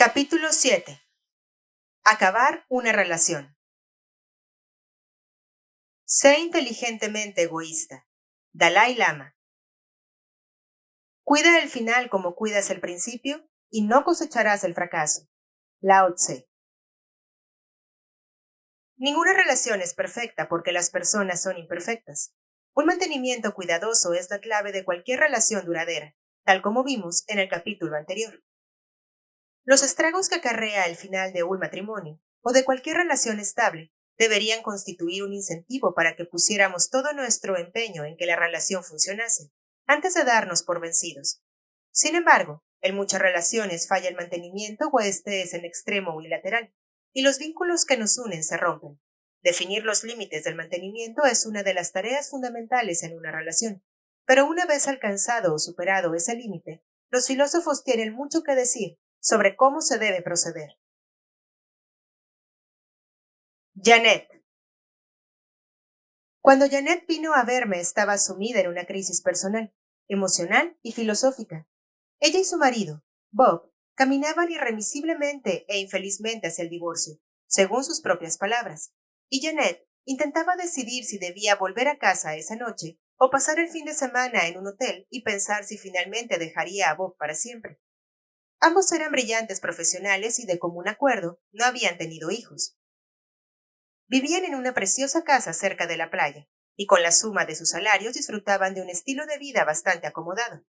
Capítulo 7. Acabar una relación. Sé inteligentemente egoísta. Dalai Lama. Cuida el final como cuidas el principio y no cosecharás el fracaso. Lao Tse. Ninguna relación es perfecta porque las personas son imperfectas. Un mantenimiento cuidadoso es la clave de cualquier relación duradera, tal como vimos en el capítulo anterior. Los estragos que acarrea el final de un matrimonio o de cualquier relación estable deberían constituir un incentivo para que pusiéramos todo nuestro empeño en que la relación funcionase, antes de darnos por vencidos. Sin embargo, en muchas relaciones falla el mantenimiento o este es en extremo unilateral, y los vínculos que nos unen se rompen. Definir los límites del mantenimiento es una de las tareas fundamentales en una relación, pero una vez alcanzado o superado ese límite, los filósofos tienen mucho que decir sobre cómo se debe proceder. Janet. Cuando Janet vino a verme estaba sumida en una crisis personal, emocional y filosófica. Ella y su marido, Bob, caminaban irremisiblemente e infelizmente hacia el divorcio, según sus propias palabras, y Janet intentaba decidir si debía volver a casa esa noche o pasar el fin de semana en un hotel y pensar si finalmente dejaría a Bob para siempre. Ambos eran brillantes profesionales y de común acuerdo no habían tenido hijos. Vivían en una preciosa casa cerca de la playa, y con la suma de sus salarios disfrutaban de un estilo de vida bastante acomodado.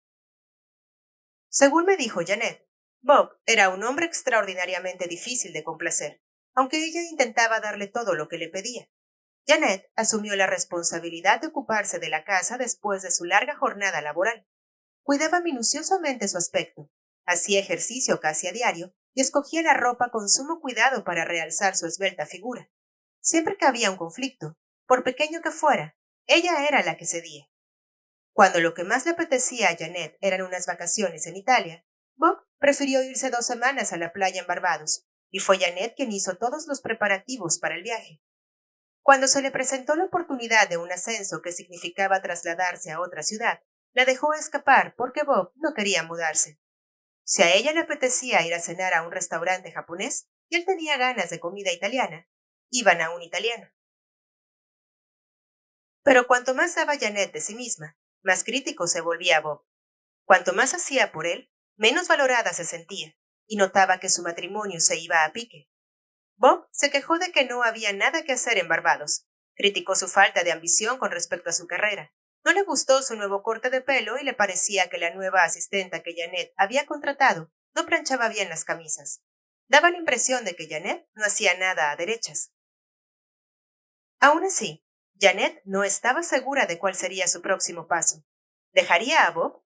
Según me dijo Janet, Bob era un hombre extraordinariamente difícil de complacer, aunque ella intentaba darle todo lo que le pedía. Janet asumió la responsabilidad de ocuparse de la casa después de su larga jornada laboral. Cuidaba minuciosamente su aspecto, hacía ejercicio casi a diario y escogía la ropa con sumo cuidado para realzar su esbelta figura. Siempre que había un conflicto, por pequeño que fuera, ella era la que cedía. Cuando lo que más le apetecía a Janet eran unas vacaciones en Italia, Bob prefirió irse 2 semanas a la playa en Barbados, y fue Janet quien hizo todos los preparativos para el viaje. Cuando se le presentó la oportunidad de un ascenso que significaba trasladarse a otra ciudad, la dejó escapar porque Bob no quería mudarse. Si a ella le apetecía ir a cenar a un restaurante japonés y él tenía ganas de comida italiana, iban a un italiano. Pero cuanto más daba Janet de sí misma, más crítico se volvía Bob. Cuanto más hacía por él, menos valorada se sentía, y notaba que su matrimonio se iba a pique. Bob se quejó de que no había nada que hacer en Barbados. Criticó su falta de ambición con respecto a su carrera. No le gustó su nuevo corte de pelo y le parecía que la nueva asistenta que Janet había contratado no planchaba bien las camisas. Daba la impresión de que Janet no hacía nada a derechas. Aún así, Janet no estaba segura de cuál sería su próximo paso. ¿Dejaría a Bob?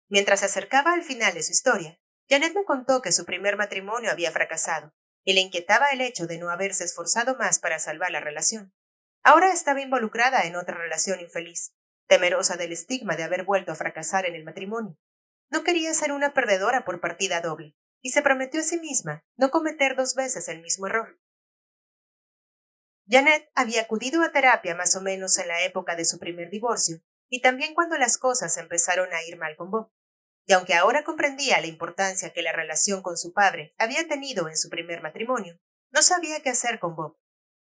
Mientras se acercaba al final de su historia, Janet me contó que su primer matrimonio había fracasado, y le inquietaba el hecho de no haberse esforzado más para salvar la relación. Ahora estaba involucrada en otra relación infeliz, temerosa del estigma de haber vuelto a fracasar en el matrimonio. No quería ser una perdedora por partida doble, y se prometió a sí misma no cometer 2 veces el mismo error. Janet había acudido a terapia más o menos en la época de su primer divorcio, y también cuando las cosas empezaron a ir mal con Bob. Y aunque ahora comprendía la importancia que la relación con su padre había tenido en su primer matrimonio, no sabía qué hacer con Bob.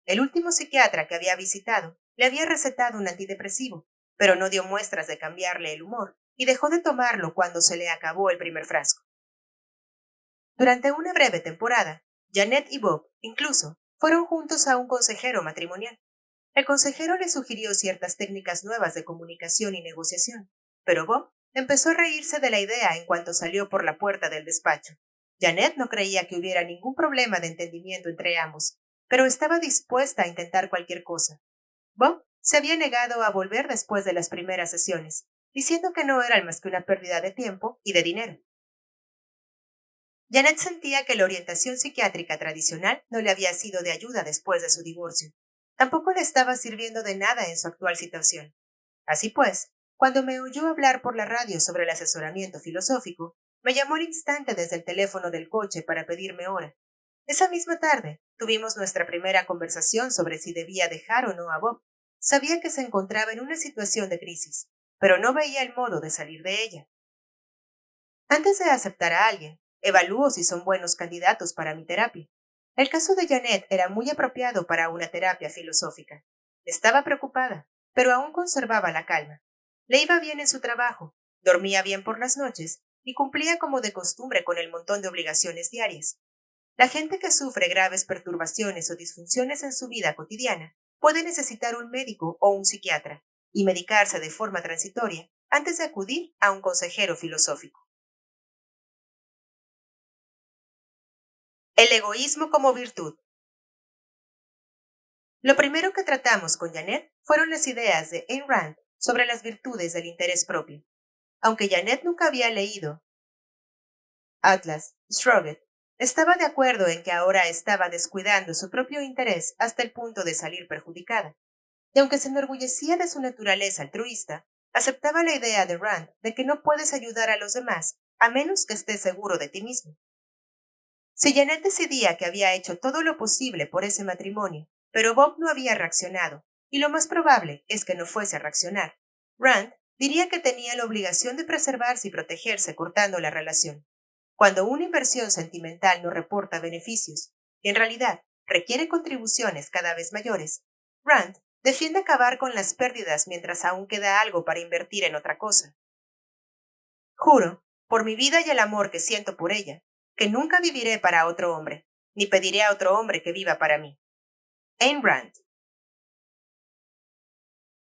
El último psiquiatra que había visitado le había recetado un antidepresivo, pero no dio muestras de cambiarle el humor y dejó de tomarlo cuando se le acabó el primer frasco. Durante una breve temporada, Janet y Bob, incluso, fueron juntos a un consejero matrimonial. El consejero le sugirió ciertas técnicas nuevas de comunicación y negociación, pero Bob empezó a reírse de la idea en cuanto salió por la puerta del despacho. Janet no creía que hubiera ningún problema de entendimiento entre ambos, pero estaba dispuesta a intentar cualquier cosa. Bob se había negado a volver después de las primeras sesiones, diciendo que no era más que una pérdida de tiempo y de dinero. Janet sentía que la orientación psiquiátrica tradicional no le había sido de ayuda después de su divorcio. Tampoco le estaba sirviendo de nada en su actual situación. Así pues, cuando me oyó hablar por la radio sobre el asesoramiento filosófico, me llamó al instante desde el teléfono del coche para pedirme hora. Esa misma tarde tuvimos nuestra primera conversación sobre si debía dejar o no a Bob. Sabía que se encontraba en una situación de crisis, pero no veía el modo de salir de ella. Antes de aceptar a alguien, Evalúo si son buenos candidatos para mi terapia. El caso de Janet era muy apropiado para una terapia filosófica. Estaba preocupada, pero aún conservaba la calma. Le iba bien en su trabajo, dormía bien por las noches y cumplía como de costumbre con el montón de obligaciones diarias. La gente que sufre graves perturbaciones o disfunciones en su vida cotidiana puede necesitar un médico o un psiquiatra y medicarse de forma transitoria antes de acudir a un consejero filosófico. El egoísmo como virtud. Lo primero que tratamos con Janet fueron las ideas de Ayn Rand sobre las virtudes del interés propio. Aunque Janet nunca había leído Atlas Shrugged, estaba de acuerdo en que ahora estaba descuidando su propio interés hasta el punto de salir perjudicada. Y aunque se enorgullecía de su naturaleza altruista, aceptaba la idea de Rand de que no puedes ayudar a los demás a menos que estés seguro de ti mismo. Si Janet decidía que había hecho todo lo posible por ese matrimonio, pero Bob no había reaccionado, y lo más probable es que no fuese a reaccionar, Rand diría que tenía la obligación de preservarse y protegerse cortando la relación. Cuando una inversión sentimental no reporta beneficios, y en realidad requiere contribuciones cada vez mayores, Rand defiende acabar con las pérdidas mientras aún queda algo para invertir en otra cosa. Juro, por mi vida y el amor que siento por ella, que nunca viviré para otro hombre, ni pediré a otro hombre que viva para mí. Ayn Rand.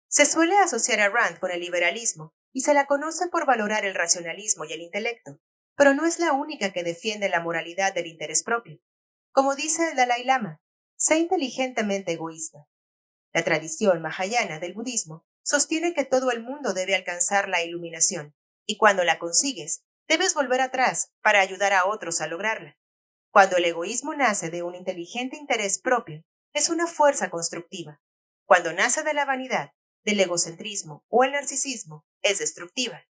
Se suele asociar a Rand con el liberalismo y se la conoce por valorar el racionalismo y el intelecto, pero no es la única que defiende la moralidad del interés propio. Como dice el Dalai Lama, sé inteligentemente egoísta. La tradición mahayana del budismo sostiene que todo el mundo debe alcanzar la iluminación, y cuando la consigues, debes volver atrás para ayudar a otros a lograrla. Cuando el egoísmo nace de un inteligente interés propio, es una fuerza constructiva. Cuando nace de la vanidad, del egocentrismo o el narcisismo, es destructiva.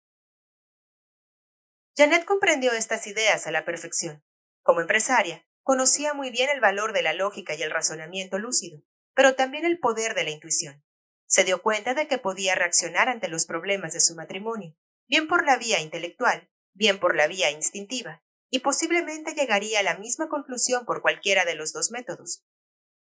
Janet comprendió estas ideas a la perfección. Como empresaria, conocía muy bien el valor de la lógica y el razonamiento lúcido, pero también el poder de la intuición. Se dio cuenta de que podía reaccionar ante los problemas de su matrimonio, bien por la vía intelectual, bien por la vía instintiva, y posiblemente llegaría a la misma conclusión por cualquiera de los dos métodos.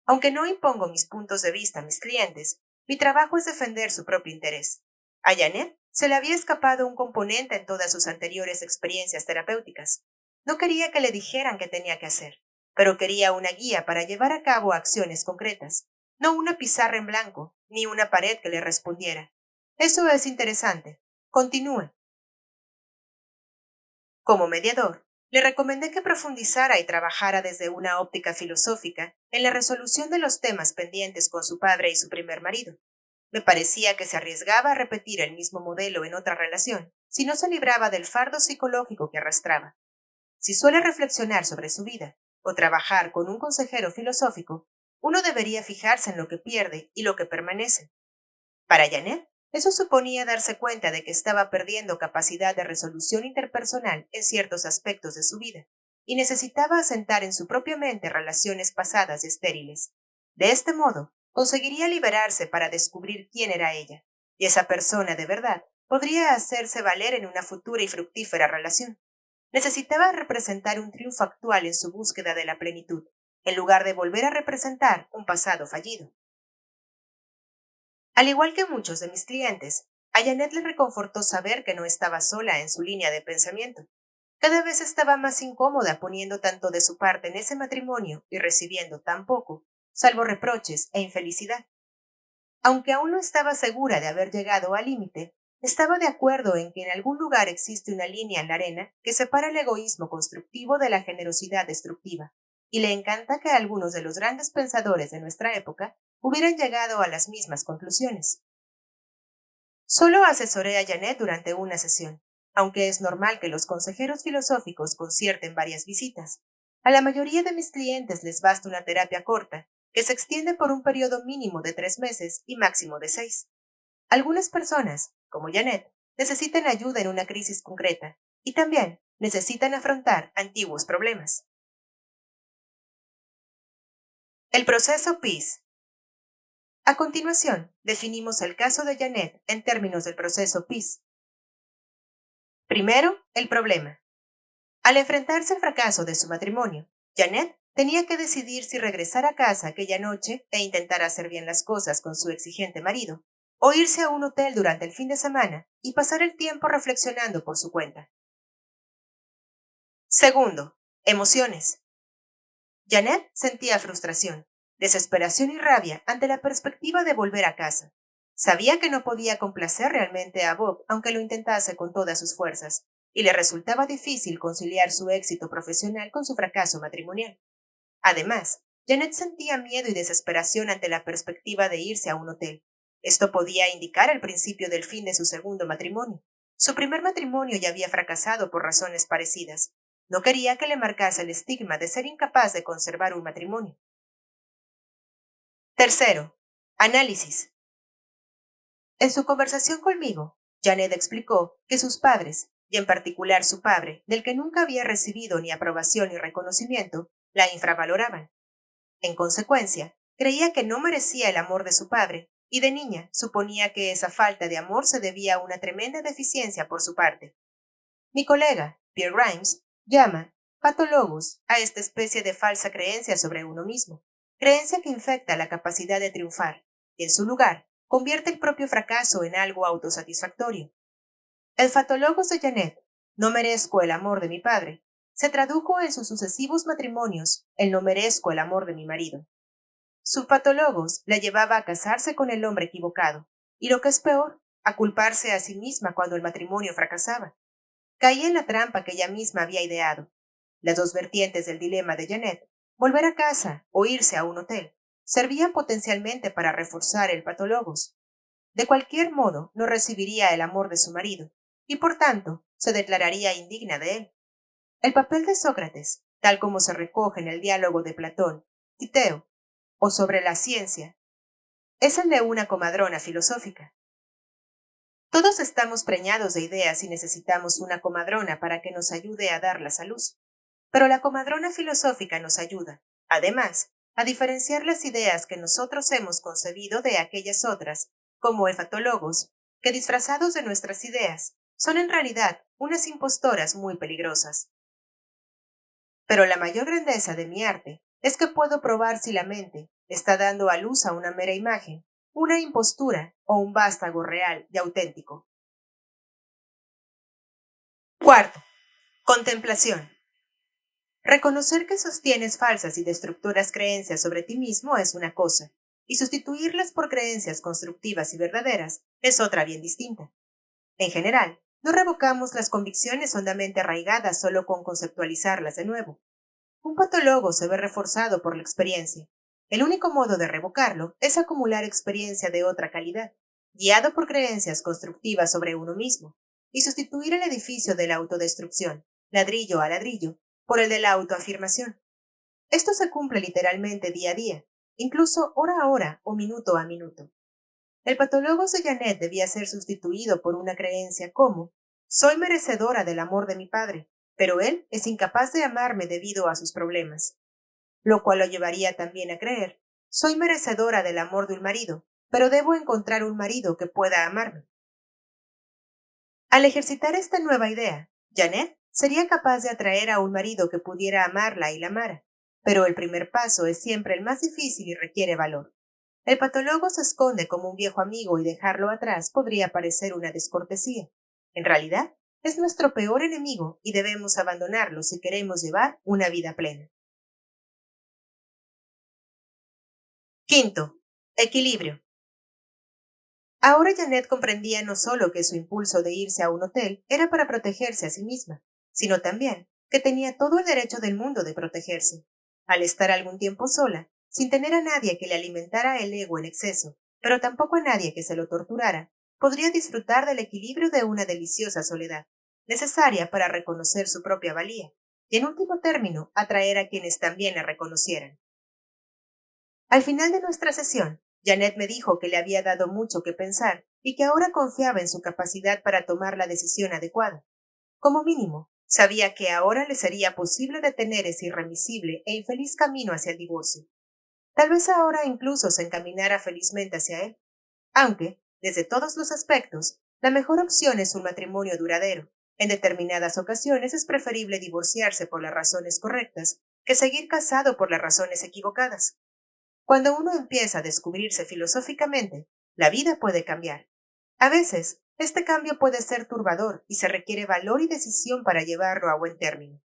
Aunque no impongo mis puntos de vista a mis clientes, mi trabajo es defender su propio interés. A Janet se le había escapado un componente en todas sus anteriores experiencias terapéuticas. No quería que le dijeran qué tenía que hacer, pero quería una guía para llevar a cabo acciones concretas, no una pizarra en blanco, ni una pared que le respondiera. Eso es interesante. Continúe. Como mediador, le recomendé que profundizara y trabajara desde una óptica filosófica en la resolución de los temas pendientes con su padre y su primer marido. Me parecía que se arriesgaba a repetir el mismo modelo en otra relación si no se libraba del fardo psicológico que arrastraba. Si suele reflexionar sobre su vida o trabajar con un consejero filosófico, uno debería fijarse en lo que pierde y lo que permanece. Para Janet, eso suponía darse cuenta de que estaba perdiendo capacidad de resolución interpersonal en ciertos aspectos de su vida, y necesitaba asentar en su propia mente relaciones pasadas y estériles. De este modo, conseguiría liberarse para descubrir quién era ella, y esa persona de verdad podría hacerse valer en una futura y fructífera relación. Necesitaba representar un triunfo actual en su búsqueda de la plenitud, en lugar de volver a representar un pasado fallido. Al igual que muchos de mis clientes, a Janet le reconfortó saber que no estaba sola en su línea de pensamiento. Cada vez estaba más incómoda poniendo tanto de su parte en ese matrimonio y recibiendo tan poco, salvo reproches e infelicidad. Aunque aún no estaba segura de haber llegado al límite, estaba de acuerdo en que en algún lugar existe una línea en la arena que separa el egoísmo constructivo de la generosidad destructiva, y le encanta que algunos de los grandes pensadores de nuestra época hubieran llegado a las mismas conclusiones. Solo asesoré a Janet durante una sesión, aunque es normal que los consejeros filosóficos concierten varias visitas. A la mayoría de mis clientes les basta una terapia corta, que se extiende por un periodo mínimo de 3 meses y máximo de 6. Algunas personas, como Janet, necesitan ayuda en una crisis concreta y también necesitan afrontar antiguos problemas. El proceso PEACE. A continuación, definimos el caso de Janet en términos del proceso PEACE. Primero, el problema. Al enfrentarse al fracaso de su matrimonio, Janet tenía que decidir si regresar a casa aquella noche e intentar hacer bien las cosas con su exigente marido, o irse a un hotel durante el fin de semana y pasar el tiempo reflexionando por su cuenta. Segundo, emociones. Janet sentía frustración, desesperación y rabia ante la perspectiva de volver a casa. Sabía que no podía complacer realmente a Bob aunque lo intentase con todas sus fuerzas, y le resultaba difícil conciliar su éxito profesional con su fracaso matrimonial. Además, Janet sentía miedo y desesperación ante la perspectiva de irse a un hotel. Esto podía indicar el principio del fin de su segundo matrimonio. Su primer matrimonio ya había fracasado por razones parecidas. No quería que le marcase el estigma de ser incapaz de conservar un matrimonio. Tercero, análisis. En su conversación conmigo, Janet explicó que sus padres, y en particular su padre, del que nunca había recibido ni aprobación ni reconocimiento, la infravaloraban. En consecuencia, creía que no merecía el amor de su padre, y de niña suponía que esa falta de amor se debía a una tremenda deficiencia por su parte. Mi colega, Pierre Grimes, llama patólogos a esta especie de falsa creencia sobre uno mismo, creencia que infecta la capacidad de triunfar, y en su lugar convierte el propio fracaso en algo autosatisfactorio. El fatólogos de Janet, no merezco el amor de mi padre, se tradujo en sus sucesivos matrimonios en no merezco el amor de mi marido. Su patólogos la llevaba a casarse con el hombre equivocado, y lo que es peor, a culparse a sí misma cuando el matrimonio fracasaba. Caía en la trampa que ella misma había ideado. Las dos vertientes del dilema de Janet, volver a casa o irse a un hotel, servían potencialmente para reforzar el patólogos. De cualquier modo, no recibiría el amor de su marido, y por tanto, se declararía indigna de él. El papel de Sócrates, tal como se recoge en el diálogo de Platón, Titeo, o sobre la ciencia, es el de una comadrona filosófica. Todos estamos preñados de ideas y necesitamos una comadrona para que nos ayude a darlas a luz. Pero la comadrona filosófica nos ayuda, además, a diferenciar las ideas que nosotros hemos concebido de aquellas otras, como efatólogos, que disfrazados de nuestras ideas, son en realidad unas impostoras muy peligrosas. Pero la mayor grandeza de mi arte es que puedo probar si la mente está dando a luz a una mera imagen, una impostura o un vástago real y auténtico. Cuarto, contemplación. Reconocer que sostienes falsas y destructoras creencias sobre ti mismo es una cosa, y sustituirlas por creencias constructivas y verdaderas es otra bien distinta. En general, no revocamos las convicciones hondamente arraigadas solo con conceptualizarlas de nuevo. Un patólogo se ve reforzado por la experiencia. El único modo de revocarlo es acumular experiencia de otra calidad, guiado por creencias constructivas sobre uno mismo, y sustituir el edificio de la autodestrucción, ladrillo a ladrillo, por el de la autoafirmación. Esto se cumple literalmente día a día, incluso hora a hora o minuto a minuto. El patólogo de Janet debía ser sustituido por una creencia como soy merecedora del amor de mi padre, pero él es incapaz de amarme debido a sus problemas, lo cual lo llevaría también a creer soy merecedora del amor de un marido, pero debo encontrar un marido que pueda amarme. Al ejercitar esta nueva idea, Janet sería capaz de atraer a un marido que pudiera amarla y la amara, pero el primer paso es siempre el más difícil y requiere valor. El patólogo se esconde como un viejo amigo y dejarlo atrás podría parecer una descortesía. En realidad, es nuestro peor enemigo y debemos abandonarlo si queremos llevar una vida plena. Quinto, equilibrio. Ahora Janet comprendía no solo que su impulso de irse a un hotel era para protegerse a sí misma, sino también que tenía todo el derecho del mundo de protegerse. Al estar algún tiempo sola, sin tener a nadie que le alimentara el ego en exceso, pero tampoco a nadie que se lo torturara, podría disfrutar del equilibrio de una deliciosa soledad, necesaria para reconocer su propia valía, y en último término atraer a quienes también la reconocieran. Al final de nuestra sesión, Janet me dijo que le había dado mucho que pensar y que ahora confiaba en su capacidad para tomar la decisión adecuada. Como mínimo, sabía que ahora le sería posible detener ese irremisible e infeliz camino hacia el divorcio. Tal vez ahora incluso se encaminara felizmente hacia él, aunque, desde todos los aspectos, la mejor opción es un matrimonio duradero, En determinadas ocasiones es preferible divorciarse por las razones correctas que seguir casado por las razones equivocadas. Cuando uno empieza a descubrirse filosóficamente, la vida puede cambiar. A veces, este cambio puede ser turbador y se requiere valor y decisión para llevarlo a buen término.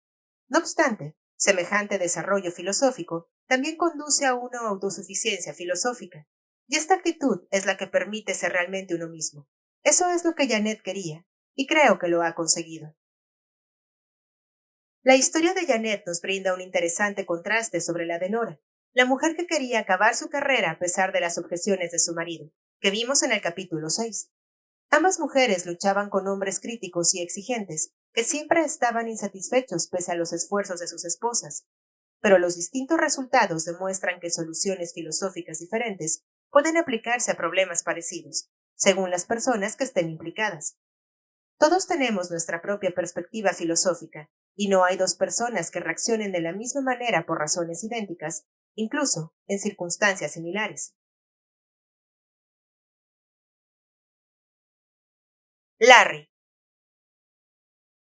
No obstante, semejante desarrollo filosófico también conduce a una autosuficiencia filosófica, y esta actitud es la que permite ser realmente uno mismo. Eso es lo que Janet quería, y creo que lo ha conseguido. La historia de Janet nos brinda un interesante contraste sobre la de Nora, la mujer que quería acabar su carrera a pesar de las objeciones de su marido, que vimos en el capítulo 6. Ambas mujeres luchaban con hombres críticos y exigentes, que siempre estaban insatisfechos pese a los esfuerzos de sus esposas. Pero los distintos resultados demuestran que soluciones filosóficas diferentes pueden aplicarse a problemas parecidos, según las personas que estén implicadas. Todos tenemos nuestra propia perspectiva filosófica, y no hay dos personas que reaccionen de la misma manera por razones idénticas, incluso en circunstancias similares. Larry.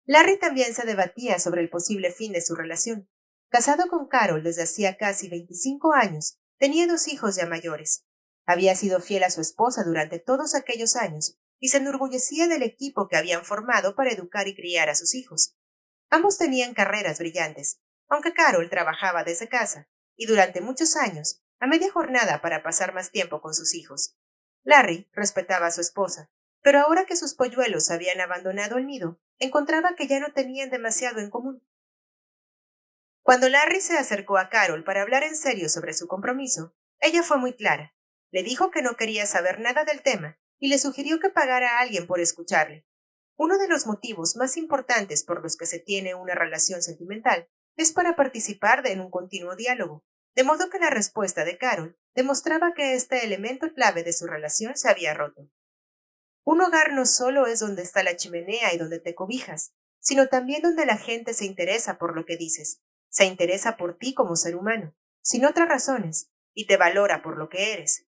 Larry también se debatía sobre el posible fin de su relación. Casado con Carol desde hacía casi 25 años, tenía 2 hijos ya mayores. Había sido fiel a su esposa durante todos aquellos años y se enorgullecía del equipo que habían formado para educar y criar a sus hijos. Ambos tenían carreras brillantes, aunque Carol trabajaba desde casa y durante muchos años, a media jornada para pasar más tiempo con sus hijos. Larry respetaba a su esposa, pero ahora que sus polluelos habían abandonado el nido, encontraba que ya no tenían demasiado en común. Cuando Larry se acercó a Carol para hablar en serio sobre su compromiso, ella fue muy clara. Le dijo que no quería saber nada del tema y le sugirió que pagara a alguien por escucharle. Uno de los motivos más importantes por los que se tiene una relación sentimental es para participar en un continuo diálogo, de modo que la respuesta de Carol demostraba que este elemento clave de su relación se había roto. Un hogar no solo es donde está la chimenea y donde te cobijas, sino también donde la gente se interesa por lo que dices, se interesa por ti como ser humano, sin otras razones, y te valora por lo que eres.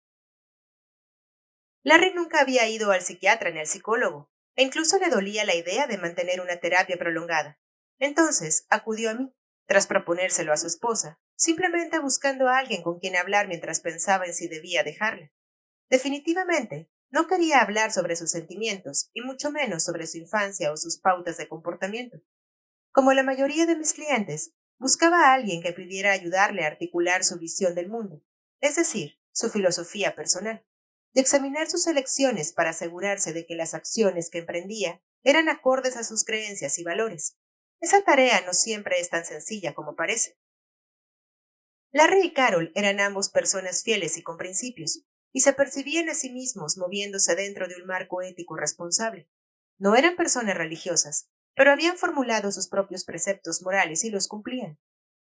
Larry nunca había ido al psiquiatra ni al psicólogo, e incluso le dolía la idea de mantener una terapia prolongada. Entonces acudió a mí, tras proponérselo a su esposa, simplemente buscando a alguien con quien hablar mientras pensaba en si debía dejarla. Definitivamente, no quería hablar sobre sus sentimientos, y mucho menos sobre su infancia o sus pautas de comportamiento. Como la mayoría de mis clientes, buscaba a alguien que pudiera ayudarle a articular su visión del mundo, es decir, su filosofía personal, y examinar sus elecciones para asegurarse de que las acciones que emprendía eran acordes a sus creencias y valores. Esa tarea no siempre es tan sencilla como parece. Larry y Carol eran ambos personas fieles y con principios, y se percibían a sí mismos moviéndose dentro de un marco ético responsable. No eran personas religiosas, pero habían formulado sus propios preceptos morales y los cumplían.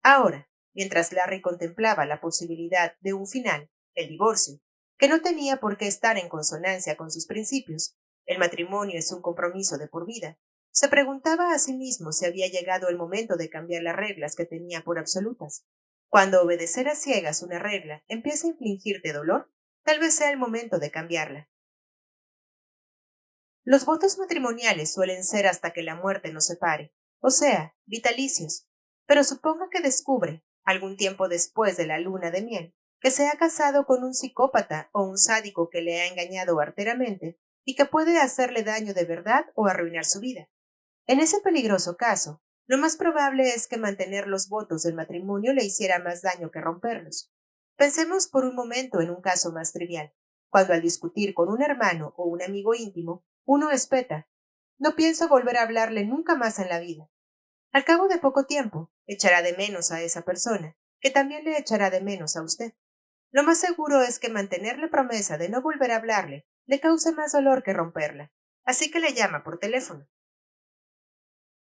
Ahora, mientras Larry contemplaba la posibilidad de un final, el divorcio, que no tenía por qué estar en consonancia con sus principios, el matrimonio es un compromiso de por vida, se preguntaba a sí mismo si había llegado el momento de cambiar las reglas que tenía por absolutas. Cuando obedecer a ciegas una regla empieza a infligirte dolor, tal vez sea el momento de cambiarla. Los votos matrimoniales suelen ser hasta que la muerte nos separe, o sea, vitalicios, pero suponga que descubre, algún tiempo después de la luna de miel, que se ha casado con un psicópata o un sádico que le ha engañado arteramente y que puede hacerle daño de verdad o arruinar su vida. En ese peligroso caso, lo más probable es que mantener los votos del matrimonio le hiciera más daño que romperlos. Pensemos por un momento en un caso más trivial, cuando al discutir con un hermano o un amigo íntimo, uno espeta: no pienso volver a hablarle nunca más en la vida. Al cabo de poco tiempo, echará de menos a esa persona, que también le echará de menos a usted. Lo más seguro es que mantener la promesa de no volver a hablarle le cause más dolor que romperla, así que le llama por teléfono.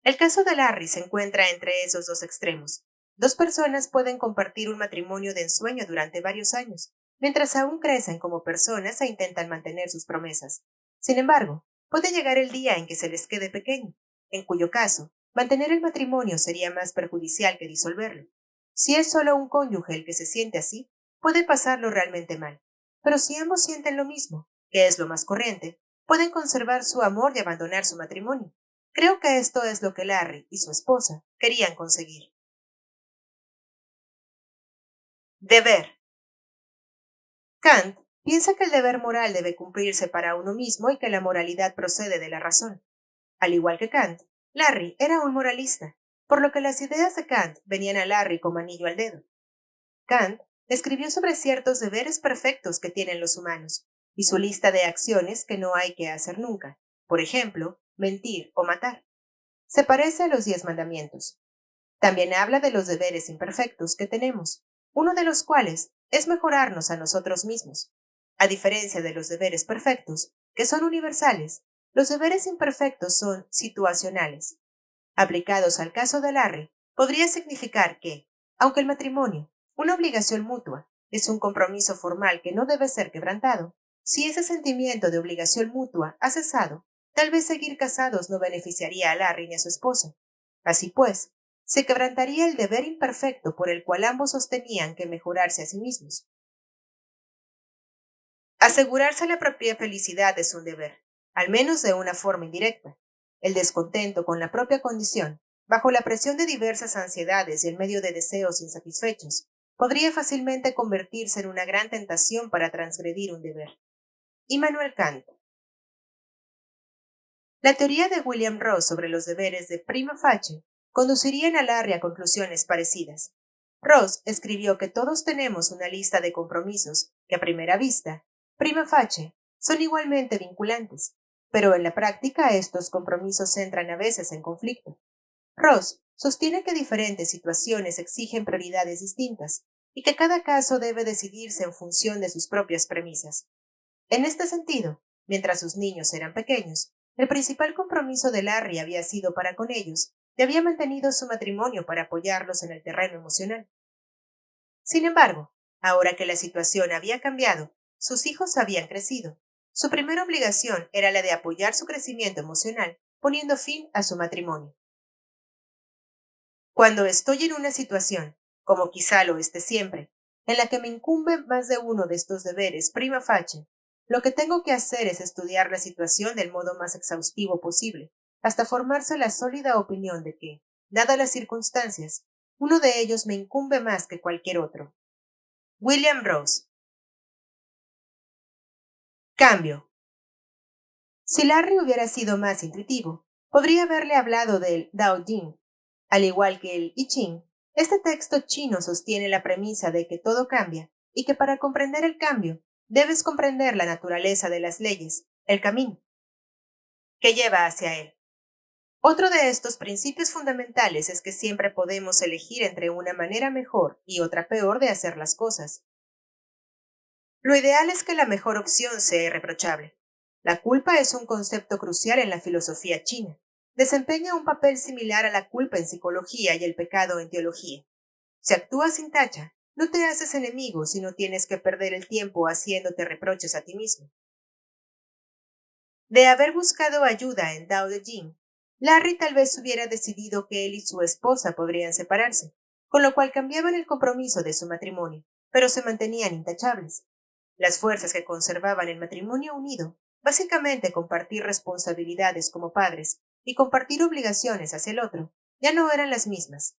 El caso de Larry se encuentra entre esos dos extremos. Dos personas pueden compartir un matrimonio de ensueño durante varios años, mientras aún crecen como personas e intentan mantener sus promesas. Sin embargo, puede llegar el día en que se les quede pequeño, en cuyo caso, mantener el matrimonio sería más perjudicial que disolverlo. Si es solo un cónyuge el que se siente así, puede pasarlo realmente mal. Pero si ambos sienten lo mismo, que es lo más corriente, pueden conservar su amor y abandonar su matrimonio. Creo que esto es lo que Larry y su esposa querían conseguir. Deber. Kant piensa que el deber moral debe cumplirse para uno mismo y que la moralidad procede de la razón. Al igual que Kant, Larry era un moralista, por lo que las ideas de Kant venían a Larry como anillo al dedo. Kant escribió sobre ciertos deberes perfectos que tienen los humanos y su lista de acciones que no hay que hacer nunca, por ejemplo, mentir o matar. Se parece a los 10 mandamientos. También habla de los deberes imperfectos que tenemos, uno de los cuales es mejorarnos a nosotros mismos. A diferencia de los deberes perfectos, que son universales, los deberes imperfectos son situacionales. Aplicados al caso de Larry, podría significar que, aunque el matrimonio, una obligación mutua, es un compromiso formal que no debe ser quebrantado, si ese sentimiento de obligación mutua ha cesado, tal vez seguir casados no beneficiaría a Larry ni a su esposa. Así pues, se quebrantaría el deber imperfecto por el cual ambos sostenían que mejorarse a sí mismos. Asegurarse la propia felicidad es un deber, al menos de una forma indirecta. El descontento con la propia condición, bajo la presión de diversas ansiedades y en medio de deseos insatisfechos, podría fácilmente convertirse en una gran tentación para transgredir un deber. Immanuel Kant. La teoría de William Ross sobre los deberes de prima facie conduciría a Larry a conclusiones parecidas. Ross escribió que todos tenemos una lista de compromisos que a primera vista, prima facie, son igualmente vinculantes, pero en la práctica estos compromisos entran a veces en conflicto. Ross sostiene que diferentes situaciones exigen prioridades distintas y que cada caso debe decidirse en función de sus propias premisas. En este sentido, mientras sus niños eran pequeños, el principal compromiso de Larry había sido para con ellos y había mantenido su matrimonio para apoyarlos en el terreno emocional. Sin embargo, ahora que la situación había cambiado, sus hijos habían crecido. Su primera obligación era la de apoyar su crecimiento emocional, poniendo fin a su matrimonio. Cuando estoy en una situación, como quizá lo esté siempre, en la que me incumbe más de uno de estos deberes prima facie, lo que tengo que hacer es estudiar la situación del modo más exhaustivo posible, hasta formarse la sólida opinión de que, dadas las circunstancias, uno de ellos me incumbe más que cualquier otro. William Ross. Cambio. Si Larry hubiera sido más intuitivo, podría haberle hablado del Dao Jing. Al igual que el I Ching, este texto chino sostiene la premisa de que todo cambia y que para comprender el cambio debes comprender la naturaleza de las leyes, el camino que lleva hacia él. Otro de estos principios fundamentales es que siempre podemos elegir entre una manera mejor y otra peor de hacer las cosas. Lo ideal es que la mejor opción sea irreprochable. La culpa es un concepto crucial en la filosofía china. Desempeña un papel similar a la culpa en psicología y el pecado en teología. Si actúas sin tacha, no te haces enemigo si no tienes que perder el tiempo haciéndote reproches a ti mismo. De haber buscado ayuda en Dao de Jing, Larry tal vez hubiera decidido que él y su esposa podrían separarse, con lo cual cambiaban el compromiso de su matrimonio, pero se mantenían intachables. Las fuerzas que conservaban el matrimonio unido, básicamente compartir responsabilidades como padres y compartir obligaciones hacia el otro, ya no eran las mismas.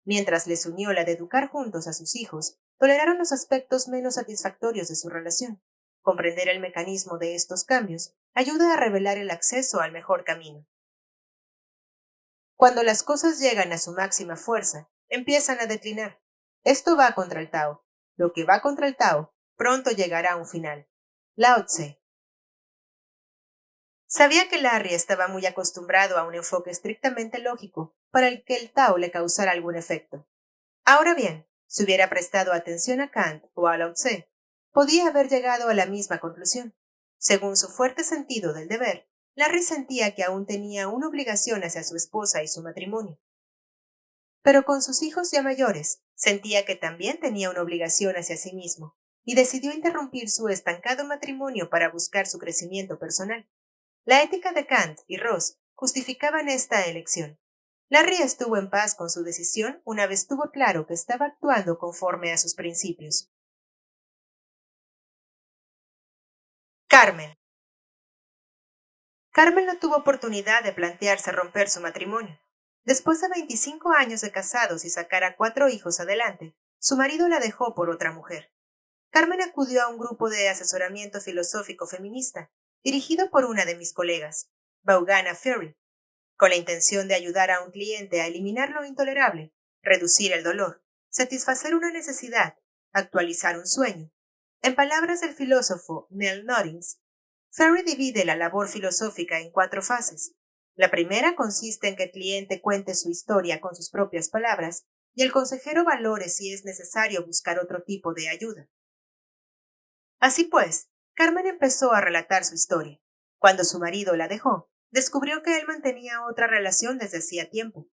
Mientras les unió la de educar juntos a sus hijos, toleraron los aspectos menos satisfactorios de su relación. Comprender el mecanismo de estos cambios ayuda a revelar el acceso al mejor camino. Cuando las cosas llegan a su máxima fuerza, empiezan a declinar. Esto va contra el Tao. Lo que va contra el Tao pronto llegará a un final. Lao Tse. Sabía que Larry estaba muy acostumbrado a un enfoque estrictamente lógico para el que el Tao le causara algún efecto. Ahora bien, si hubiera prestado atención a Kant o a Lao Tse, podía haber llegado a la misma conclusión. Según su fuerte sentido del deber, Larry sentía que aún tenía una obligación hacia su esposa y su matrimonio. Pero con sus hijos ya mayores, sentía que también tenía una obligación hacia sí mismo, y decidió interrumpir su estancado matrimonio para buscar su crecimiento personal. La ética de Kant y Ross justificaban esta elección. Larry estuvo en paz con su decisión una vez tuvo claro que estaba actuando conforme a sus principios. Carmen. Carmen no tuvo oportunidad de plantearse romper su matrimonio. Después de 25 años de casados y sacar a 4 hijos adelante, su marido la dejó por otra mujer. Carmen acudió a un grupo de asesoramiento filosófico feminista, dirigido por una de mis colegas, Vaughan Ferry, con la intención de ayudar a un cliente a eliminar lo intolerable, reducir el dolor, satisfacer una necesidad, actualizar un sueño. En palabras del filósofo Neil Nottings, Ferry divide la labor filosófica en 4 fases. La primera consiste en que el cliente cuente su historia con sus propias palabras y el consejero valore si es necesario buscar otro tipo de ayuda. Así pues, Carmen empezó a relatar su historia. Cuando su marido la dejó, descubrió que él mantenía otra relación desde hacía tiempo.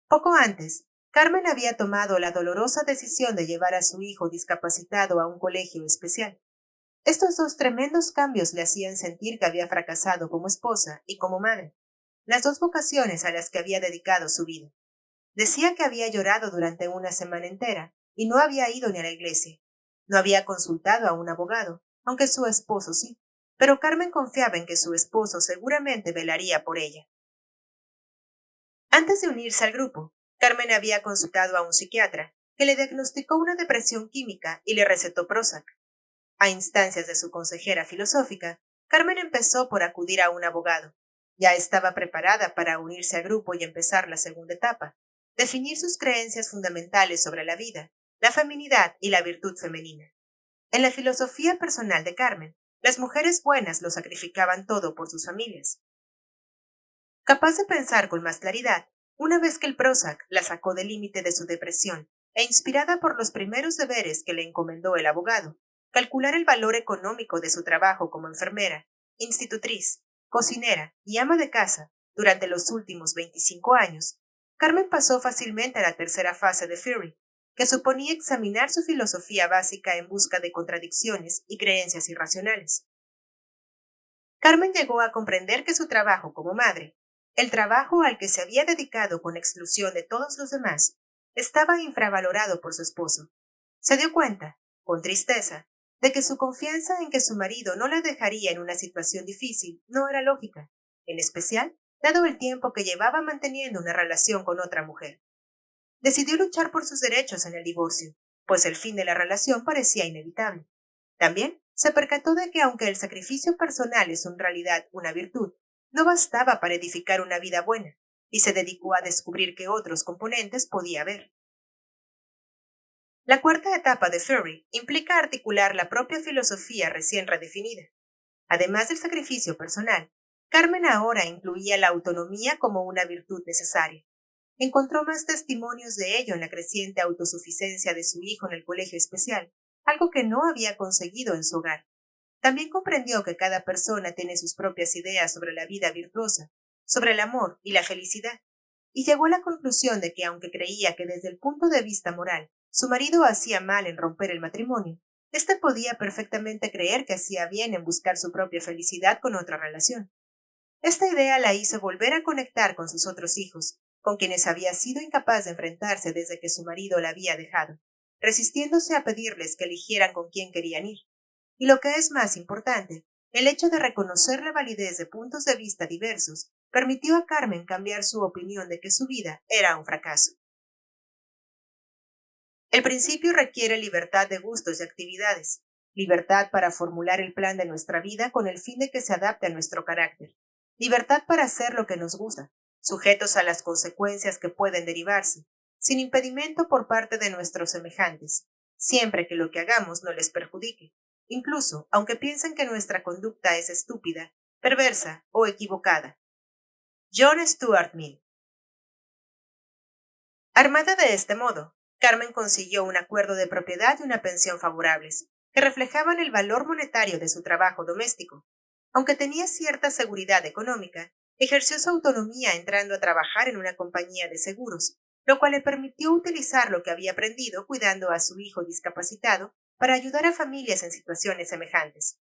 Poco antes, Carmen había tomado la dolorosa decisión de llevar a su hijo discapacitado a un colegio especial. Estos 2 tremendos cambios le hacían sentir que había fracasado como esposa y como madre, las 2 vocaciones a las que había dedicado su vida. Decía que había llorado durante una semana entera y no había ido ni a la iglesia. No había consultado a un abogado, aunque su esposo sí, pero Carmen confiaba en que su esposo seguramente velaría por ella. Antes de unirse al grupo, Carmen había consultado a un psiquiatra, que le diagnosticó una depresión química y le recetó Prozac. A instancias de su consejera filosófica, Carmen empezó por acudir a un abogado. Ya estaba preparada para unirse al grupo y empezar la segunda etapa, definir sus creencias fundamentales sobre la vida, la feminidad y la virtud femenina. En la filosofía personal de Carmen, las mujeres buenas lo sacrificaban todo por sus familias. Capaz de pensar con más claridad, una vez que el Prozac la sacó del límite de su depresión e inspirada por los primeros deberes que le encomendó el abogado, calcular el valor económico de su trabajo como enfermera, institutriz, cocinera y ama de casa durante los últimos 25 años, Carmen pasó fácilmente a la tercera fase de Fury, que suponía examinar su filosofía básica en busca de contradicciones y creencias irracionales. Carmen llegó a comprender que su trabajo como madre, el trabajo al que se había dedicado con exclusión de todos los demás, estaba infravalorado por su esposo. Se dio cuenta, con tristeza, de que su confianza en que su marido no la dejaría en una situación difícil no era lógica, en especial dado el tiempo que llevaba manteniendo una relación con otra mujer. Decidió luchar por sus derechos en el divorcio, pues el fin de la relación parecía inevitable. También se percató de que aunque el sacrificio personal es en realidad una virtud, no bastaba para edificar una vida buena, y se dedicó a descubrir qué otros componentes podía haber. La cuarta etapa de Fury implica articular la propia filosofía recién redefinida. Además del sacrificio personal, Carmen ahora incluía la autonomía como una virtud necesaria. Encontró más testimonios de ello en la creciente autosuficiencia de su hijo en el colegio especial, algo que no había conseguido en su hogar. También comprendió que cada persona tiene sus propias ideas sobre la vida virtuosa, sobre el amor y la felicidad, y llegó a la conclusión de que aunque creía que desde el punto de vista moral su marido hacía mal en romper el matrimonio, éste podía perfectamente creer que hacía bien en buscar su propia felicidad con otra relación. Esta idea la hizo volver a conectar con sus otros hijos, con quienes había sido incapaz de enfrentarse desde que su marido la había dejado, resistiéndose a pedirles que eligieran con quién querían ir. Y lo que es más importante, el hecho de reconocer la validez de puntos de vista diversos permitió a Carmen cambiar su opinión de que su vida era un fracaso. El principio requiere libertad de gustos y actividades, libertad para formular el plan de nuestra vida con el fin de que se adapte a nuestro carácter, libertad para hacer lo que nos gusta, sujetos a las consecuencias que pueden derivarse, sin impedimento por parte de nuestros semejantes, siempre que lo que hagamos no les perjudique, incluso aunque piensen que nuestra conducta es estúpida, perversa o equivocada. John Stuart Mill. Armada de este modo, Carmen consiguió un acuerdo de propiedad y una pensión favorables, que reflejaban el valor monetario de su trabajo doméstico. Aunque tenía cierta seguridad económica, ejerció su autonomía entrando a trabajar en una compañía de seguros, lo cual le permitió utilizar lo que había aprendido cuidando a su hijo discapacitado para ayudar a familias en situaciones semejantes.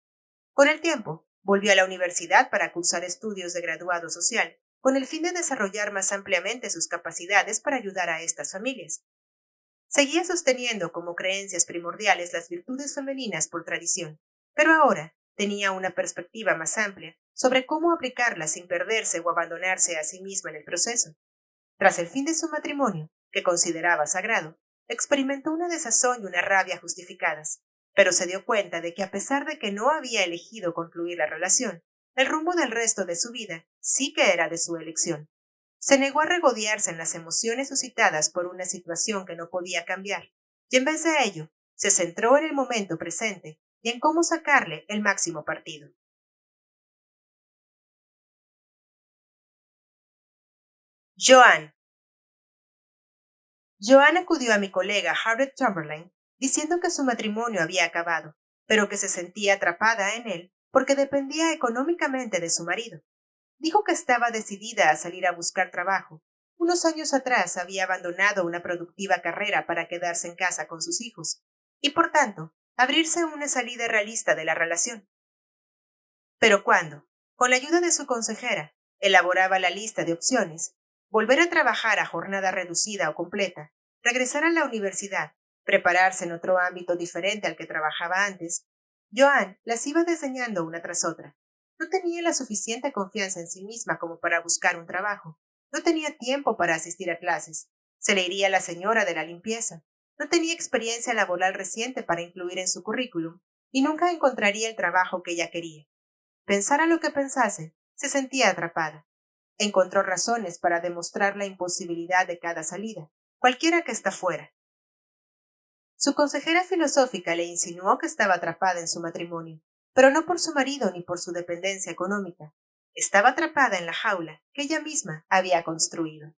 Con el tiempo, volvió a la universidad para cursar estudios de graduado social, con el fin de desarrollar más ampliamente sus capacidades para ayudar a estas familias. Seguía sosteniendo como creencias primordiales las virtudes femeninas por tradición, pero ahora tenía una perspectiva más amplia, sobre cómo aplicarlas sin perderse o abandonarse a sí misma en el proceso. Tras el fin de su matrimonio, que consideraba sagrado, experimentó una desazón y una rabia justificadas, pero se dio cuenta de que a pesar de que no había elegido concluir la relación, el rumbo del resto de su vida sí que era de su elección. Se negó a regodearse en las emociones suscitadas por una situación que no podía cambiar, y en vez de ello, se centró en el momento presente y en cómo sacarle el máximo partido. Joan. Joan acudió a mi colega Harriet Chamberlain diciendo que su matrimonio había acabado, pero que se sentía atrapada en él porque dependía económicamente de su marido. Dijo que estaba decidida a salir a buscar trabajo. Unos años atrás había abandonado una productiva carrera para quedarse en casa con sus hijos, y por tanto, abrirse una salida realista de la relación. Pero cuando, con la ayuda de su consejera, elaboraba la lista de opciones, volver a trabajar a jornada reducida o completa, regresar a la universidad, prepararse en otro ámbito diferente al que trabajaba antes, Joan las iba diseñando una tras otra. No tenía la suficiente confianza en sí misma como para buscar un trabajo. No tenía tiempo para asistir a clases. Se le iría la señora de la limpieza. No tenía experiencia laboral reciente para incluir en su currículum y nunca encontraría el trabajo que ella quería. Pensara lo que pensase, se sentía atrapada. Encontró razones para demostrar la imposibilidad de cada salida, cualquiera que ésta fuera. Su consejera filosófica le insinuó que estaba atrapada en su matrimonio, pero no por su marido ni por su dependencia económica. Estaba atrapada en la jaula que ella misma había construido.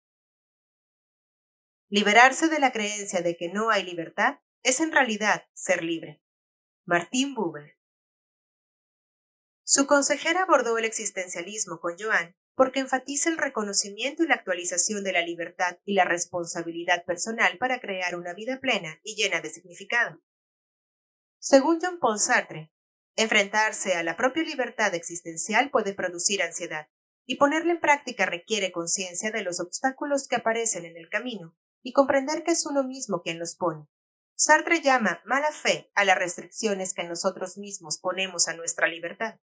Liberarse de la creencia de que no hay libertad es en realidad ser libre. Martin Buber. Su consejera abordó el existencialismo con Joan porque enfatiza el reconocimiento y la actualización de la libertad y la responsabilidad personal para crear una vida plena y llena de significado. Según Jean-Paul Sartre, enfrentarse a la propia libertad existencial puede producir ansiedad, y ponerla en práctica requiere conciencia de los obstáculos que aparecen en el camino y comprender que es uno mismo quien los pone. Sartre llama mala fe a las restricciones que nosotros mismos ponemos a nuestra libertad.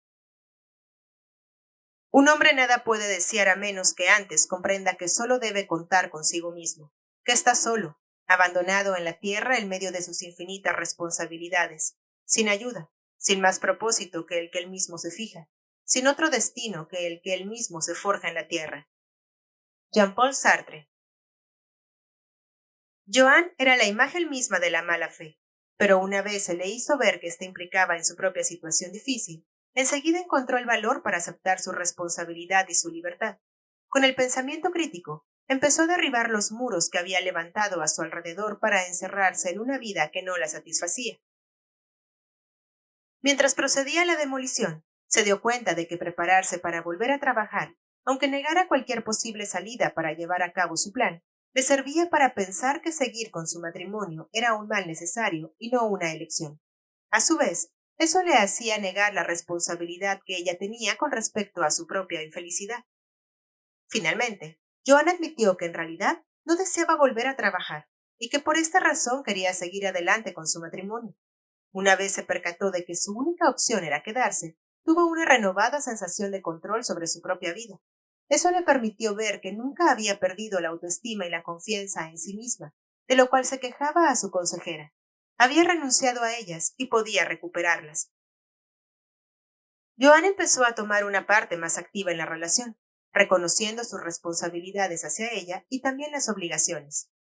Un hombre nada puede desear a menos que antes comprenda que solo debe contar consigo mismo, que está solo, abandonado en la tierra en medio de sus infinitas responsabilidades, sin ayuda, sin más propósito que el que él mismo se fija, sin otro destino que el que él mismo se forja en la tierra. Jean-Paul Sartre. Joan era la imagen misma de la mala fe, pero una vez se le hizo ver que ésta implicaba en su propia situación difícil, enseguida encontró el valor para aceptar su responsabilidad y su libertad. Con el pensamiento crítico, empezó a derribar los muros que había levantado a su alrededor para encerrarse en una vida que no la satisfacía. Mientras procedía a la demolición, se dio cuenta de que prepararse para volver a trabajar, aunque negara cualquier posible salida para llevar a cabo su plan, le servía para pensar que seguir con su matrimonio era un mal necesario y no una elección. A su vez, eso le hacía negar la responsabilidad que ella tenía con respecto a su propia infelicidad. Finalmente, Joan admitió que en realidad no deseaba volver a trabajar y que por esta razón quería seguir adelante con su matrimonio. Una vez se percató de que su única opción era quedarse, tuvo una renovada sensación de control sobre su propia vida. Eso le permitió ver que nunca había perdido la autoestima y la confianza en sí misma, de lo cual se quejaba a su consejera. Había renunciado a ellas y podía recuperarlas. Joan empezó a tomar una parte más activa en la relación, reconociendo sus responsabilidades hacia ella y también las obligaciones.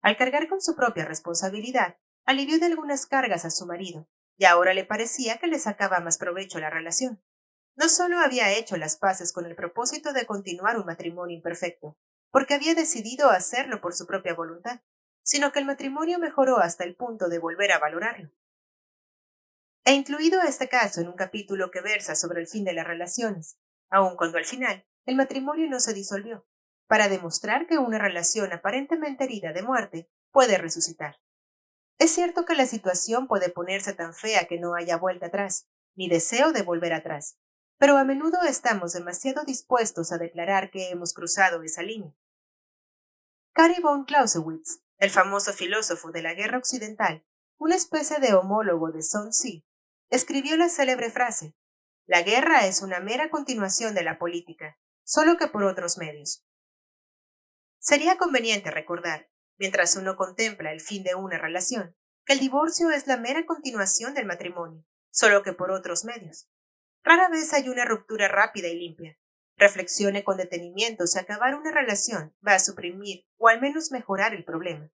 Al cargar con su propia responsabilidad, alivió de algunas cargas a su marido, y ahora le parecía que le sacaba más provecho a la relación. No solo había hecho las paces con el propósito de continuar un matrimonio imperfecto, porque había decidido hacerlo por su propia voluntad, sino que el matrimonio mejoró hasta el punto de volver a valorarlo. He incluido este caso en un capítulo que versa sobre el fin de las relaciones, aun cuando al final el matrimonio no se disolvió, para demostrar que una relación aparentemente herida de muerte puede resucitar. Es cierto que la situación puede ponerse tan fea que no haya vuelta atrás, ni deseo de volver atrás, pero a menudo estamos demasiado dispuestos a declarar que hemos cruzado esa línea. Carl von Clausewitz, el famoso filósofo de la Guerra Occidental, una especie de homólogo de Sun Tzu, escribió la célebre frase: La guerra es una mera continuación de la política, solo que por otros medios. Sería conveniente recordar, mientras uno contempla el fin de una relación, que el divorcio es la mera continuación del matrimonio, solo que por otros medios. Rara vez hay una ruptura rápida y limpia. Reflexione con detenimiento si acabar una relación va a suprimir o al menos mejorar el problema.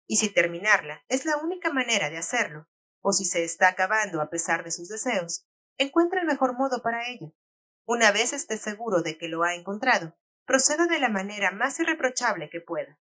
Y si terminarla es la única manera de hacerlo, o si se está acabando a pesar de sus deseos, encuentra el mejor modo para ello. Una vez esté seguro de que lo ha encontrado, proceda de la manera más irreprochable que pueda.